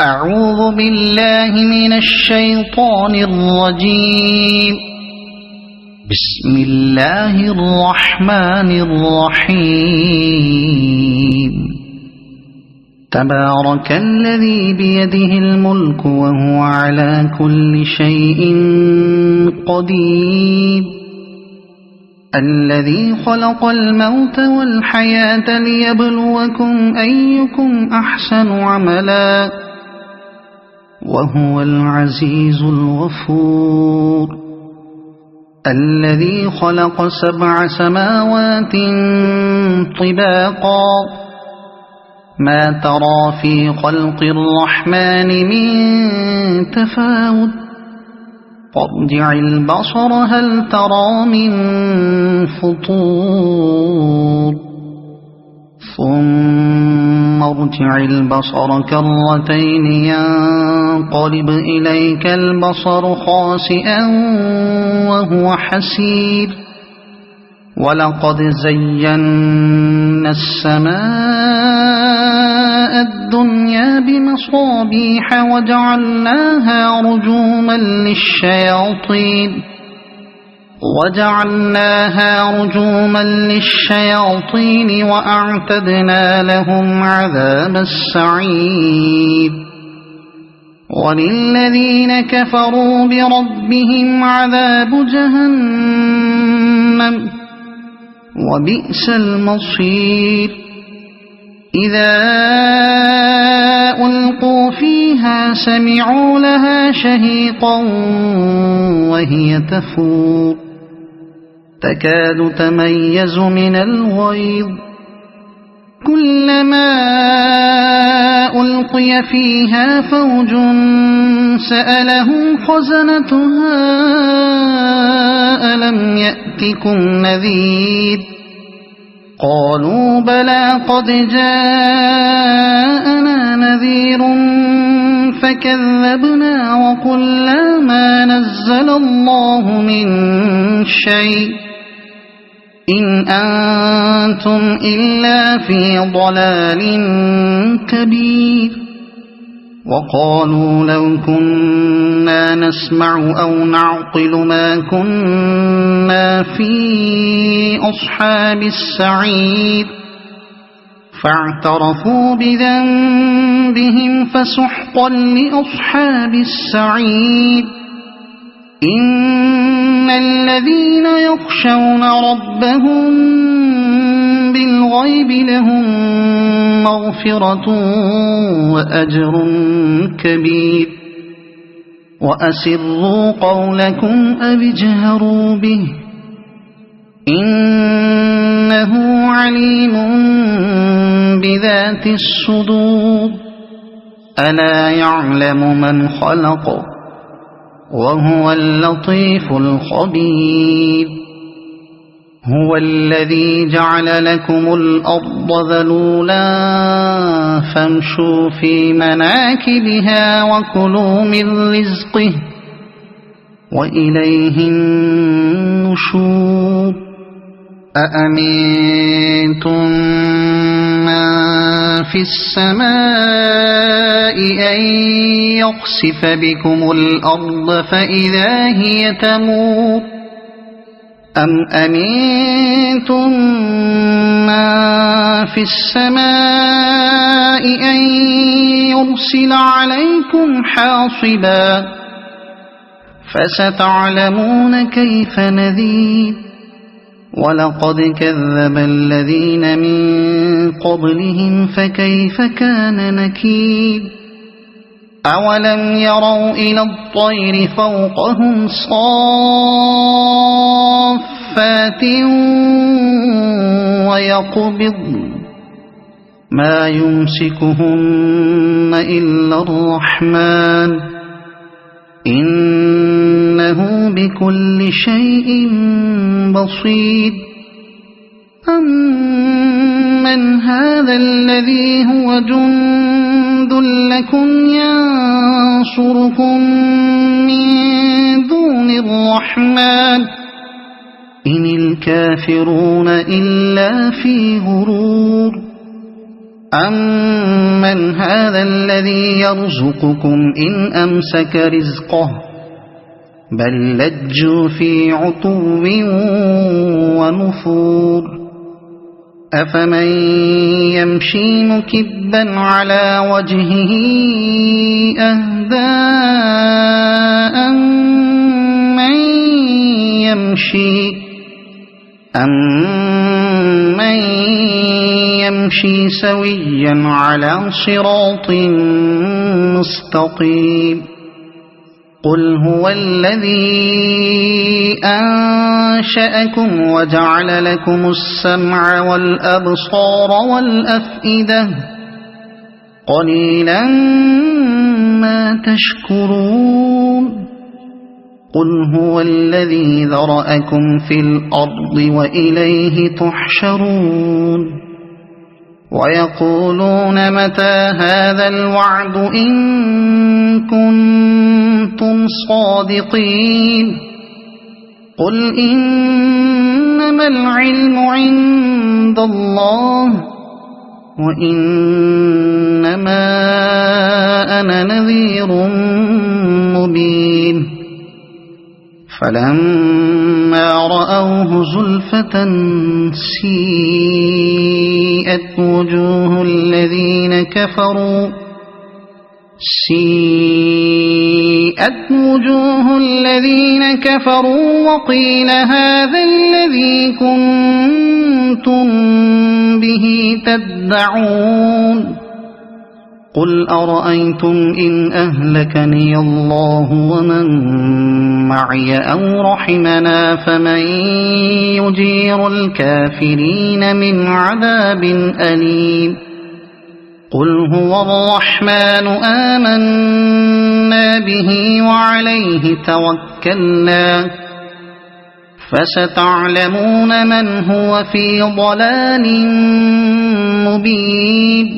أعوذ بالله من الشيطان الرجيم. بسم الله الرحمن الرحيم. تبارك الذي بيده الملك وهو على كل شيء قدير. الذي خلق الموت والحياة ليبلوكم أيكم أحسن عملا وهو العزيز الغفور. الذي خلق 7 سماوات طباقا ما ترى في خلق الرحمن من تفاوت فارجع البصر هل ترى من فطور ثم ارجع البصر كرتين ينقلب إليك البصر خاسئا وهو حسير. ولقد زينا السماء الدنيا بمصابيح وجعلناها رجوما للشياطين وأعتدنا لهم عذاب السعير. وللذين كفروا بربهم عذاب جهنم وبئس المصير. إذا ألقوا فيها سمعوا لها شهيقا وهي تفور تكاد تميز من الغيظ. كلما ألقي فيها فوج سألهم خزنتها ألم يأتكم نذير قالوا بلى قد جاءنا نذير فكذبنا وقلنا ما نزل الله من شيء إن أنتم إلا في ضلال كبير. وقالوا لو كنا نسمع أو نعقل ما كنا في أصحاب السعير فاعترفوا بذنبهم فسحقا لأصحاب السعير. إن الذين يخشون ربهم بالغيب لهم مغفرة وأجر كبير. وأسروا قولكم أو اجهروا به إنه عليم بذات الصدور. ألا يعلم من خلق وهو اللطيف الخبير. هو الذي جعل لكم الأرض ذلولا فامشوا في مناكبها وكلوا من رزقه وإليه النشور. أأمنتم من في السماء أن يخسف بكم الأرض فإذا هي تمور أم أمنتم من في السماء أن يرسل عليكم حاصبا فستعلمون كيف نذير. ولقد كذب الذين من قبلهم فكيف كان نكير. أولم يروا إلى الطير فوقهم صافات ويقبضن ما يمسكهن إلا الرحمن إنه بكل شيء بصير. أمن هذا الذي هو جند لكم ينصركم من دون الرحمن إن الكافرون إلا في غرور. أَمَّنْ هَذَا الَّذِي يَرْزُقُكُمْ إِنْ أَمْسَكَ رِزْقَهُ بَل لَّجُّوا فِي عُتُوٍّ وَنُفُورٍ أَفَمَن يَمْشِي مُكِبًّا عَلَى وَجْهِهِ أَهْدَىٰ أَمَّن يَمْشِي سَوِيًّا عَلَى صِرَاطٍ مُّسْتَقِيمٍ قُلْ هُوَ الَّذِي أَنشَأَكُمْ وَجَعَلَ لَكُمُ السَّمْعَ وَالْأَبْصَارَ وَالْأَفْئِدَةَ قَلِيلًا مَّا تَشْكُرُونَ قُلْ هُوَ الَّذِي ذَرَأَكُمْ فِي الْأَرْضِ وَإِلَيْهِ تُحْشَرُونَ وَيَقُولُونَ مَتَىٰ هَٰذَا الْوَعْدُ إِن كُنتُمْ صَادِقِينَ قُلْ إِنَّمَا الْعِلْمُ عِندَ اللَّهِ وَإِنَّمَا أَنَا نَذِيرٌ مُّبِينٌ فَلَمَّا رَأَوْهُ زُلْفَةً سِيئَتْ وُجُوهُ الَّذِينَ كَفَرُوا وَقِيلَ هَٰذَا الَّذِي كُنتُم بِهِ تَدَّعُونَ قُلْ أَرَأَيْتُمْ إِنْ أَهْلَكَنِيَ اللَّهُ وَمَن مَّعِيَ أَوْ رَحِمَنَا فَمَن يُجِيرُ الْكَافِرِينَ مِنْ عَذَابٍ أَلِيمٍ قُلْ هُوَ الرَّحْمَٰنُ آمَنَّا بِهِ وَعَلَيْهِ تَوَكَّلْنَا فَسَتَعْلَمُونَ مَنْ هُوَ فِي ضَلَالٍ مُّبِينٍ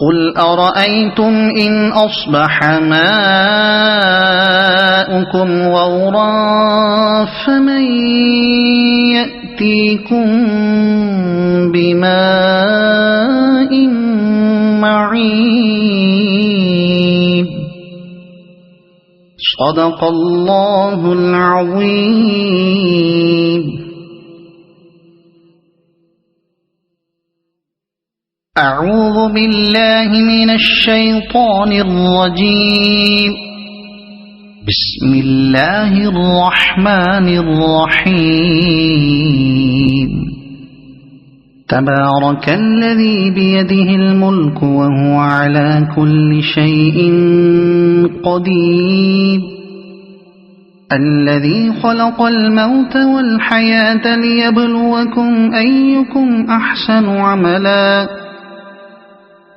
قُلْ أَرَأَيْتُمْ إِنْ أَصْبَحَ مَاؤُكُمْ غَوْرًا فَمَن يَأْتِيكُم بِمَاءٍ مَّعِينٍ صَدَقَ اللَّهُ الْعَظِيمُ. أعوذ بالله من الشيطان الرجيم. بسم الله الرحمن الرحيم. تبارك الذي بيده الملك وهو على كل شيء قدير. الذي خلق الموت والحياة ليبلوكم أيكم أحسن عملا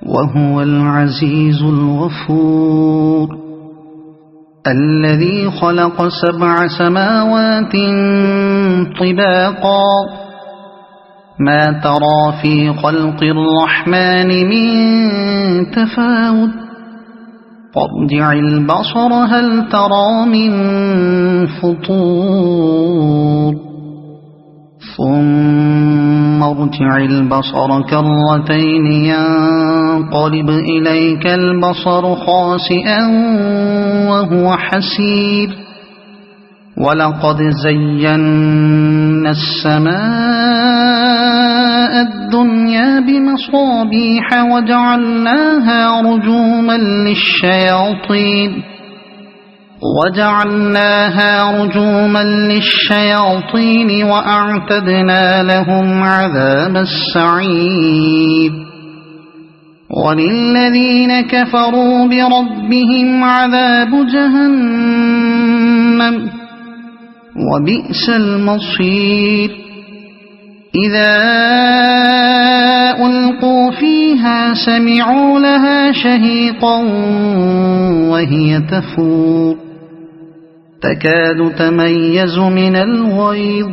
وهو العزيز الغفور. الذي خلق 7 سماوات طباقا ما ترى في خلق الرحمن من تفاوت فارجع البصر هل ترى من فطور ثم ارجع البصر كرتين ينقلب إليك البصر خاسئا وهو حسير. ولقد زينا السماء الدنيا بمصابيح وجعلناها رجوما للشياطين وأعتدنا لهم عذاب السعير. وللذين كفروا بربهم عذاب جهنم وبئس المصير. إذا ألقوا فيها سمعوا لها شهيقا وهي تفور تكاد تميز من الغيظ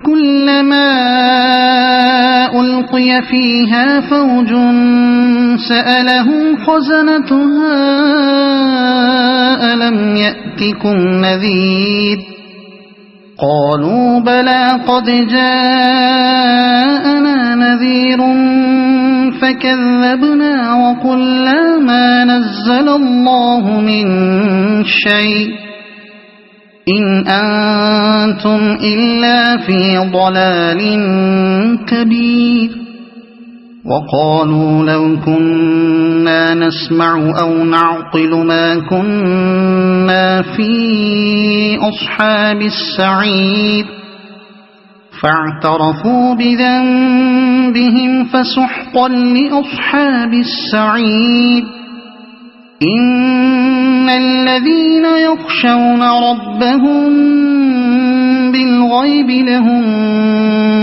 كلما ألقي فيها فوج سألهم خزنتها ألم يأتكم نذير قالوا بلى قد جاءنا نذير فكذبنا وقلنا ما نزل الله من شيء إن أنتم إلا في ضلال كبير وقالوا لو كنا نسمع أو نعقل ما كنا في أصحاب السعير فاعترفوا بذنبهم فسحقا لأصحاب السعير إن الذين يخشون ربهم بالغيب لهم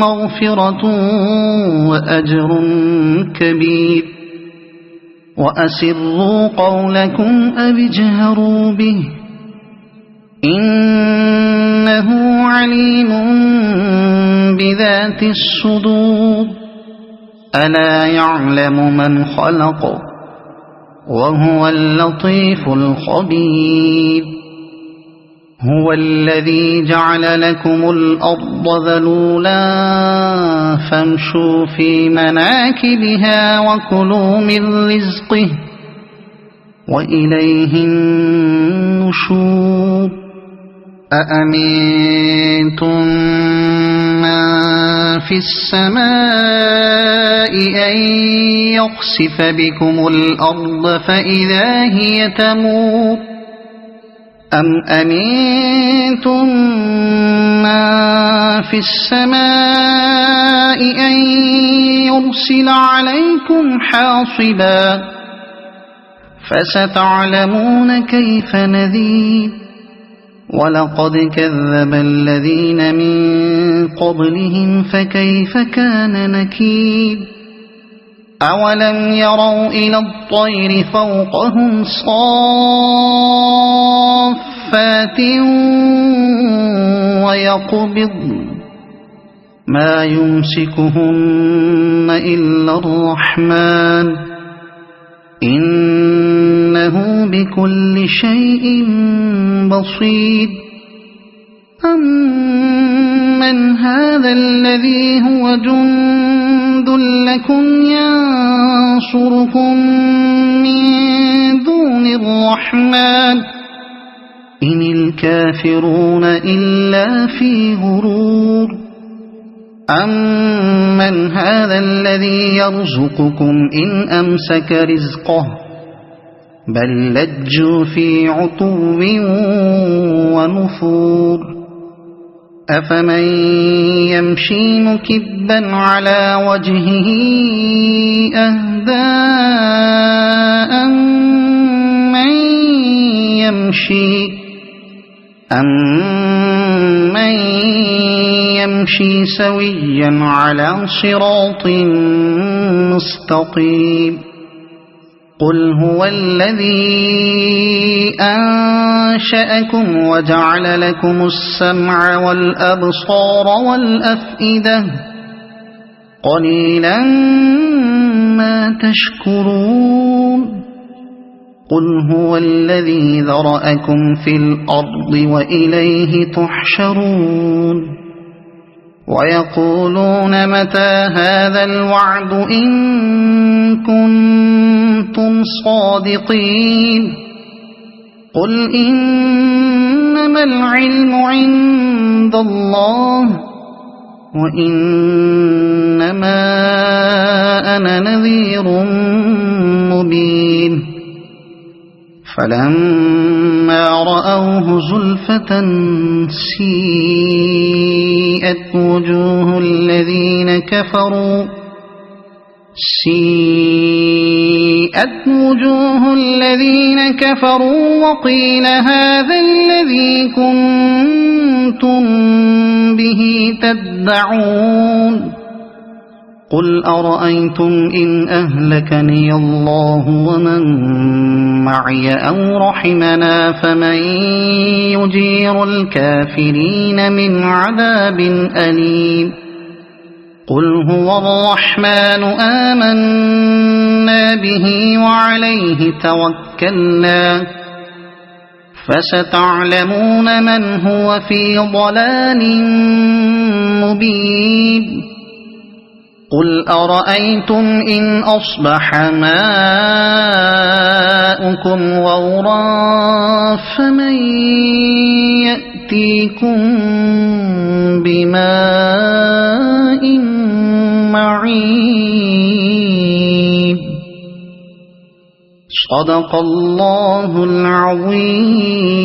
مغفرة وأجر كبير وأسروا قولكم أو اجهروا به إنه عليم بذات الصدور ألا يعلم من خلق وهو اللطيف الخبير هو الذي جعل لكم الأرض ذلولا فامشوا في مناكبها وكلوا من رزقه وإليه النشور أأمنتم من في السماء أن يخسف بكم الأرض فإذا هي تمور أم أمنتم من في السماء أن يرسل عليكم حاصبا فستعلمون كيف نذير ولقد كذب الذين من قبلهم فكيف كان نكير أولم يروا إلى الطير فوقهم صافات ويقبضن ما يمسكهن إلا الرحمن إنه بكل شيء بصير أمن هذا الذي هو جند لكم ينصركم من دون الرحمن إن الكافرون إلا في غرور أمن هذا الذي يرزقكم إن أمسك رزقه بل لجوا في عتو ونفور أفمن يمشي مكبا على وجهه أهدى أمن يمشي سويا على صراط مستقيم قل هو الذي أنشأكم وجعل لكم السمع والأبصار والأفئدة قليلا ما تشكرون قل هو الذي ذرأكم في الأرض وإليه تحشرون ويقولون متى هذا الوعد إن كنتم صادقين قل إنما العلم عند الله وإنما أنا نذير مبين فلما رأوه زلفة سيئت وجوه الذين كفروا وقيل هذا الذي كنتم به تدعون قل أرأيتم إن أهلكني الله ومن معي أو رحمنا فمن يجير الكافرين من عذاب أليم قل هو الرحمن آمنا به وعليه توكلنا فستعلمون من هو في ضلال مبين قل أرأيتم إن أصبح ماؤكم غورا فمن يأتيكم بماء معين صدق الله العظيم.